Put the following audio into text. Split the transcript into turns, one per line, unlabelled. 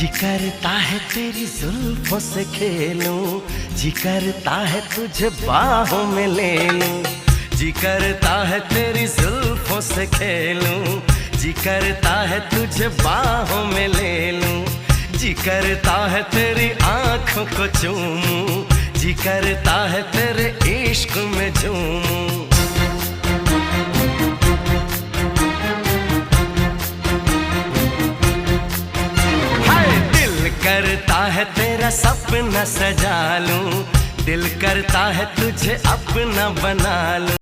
जी करता है तेरी जुल्फों से खेलूं, जी करता है तुझे बाहों में ले लूं। जी करता है तेरी जुल्फों से खेलूं, जी करता है तुझे बाहों में ले लूं। जी करता है तेरी आंखों को चूमूं, जी करता है तेरे इश्क में झूमूं। करता है तेरा सपना सजा लूं, दिल करता है तुझे अपना बना लूं।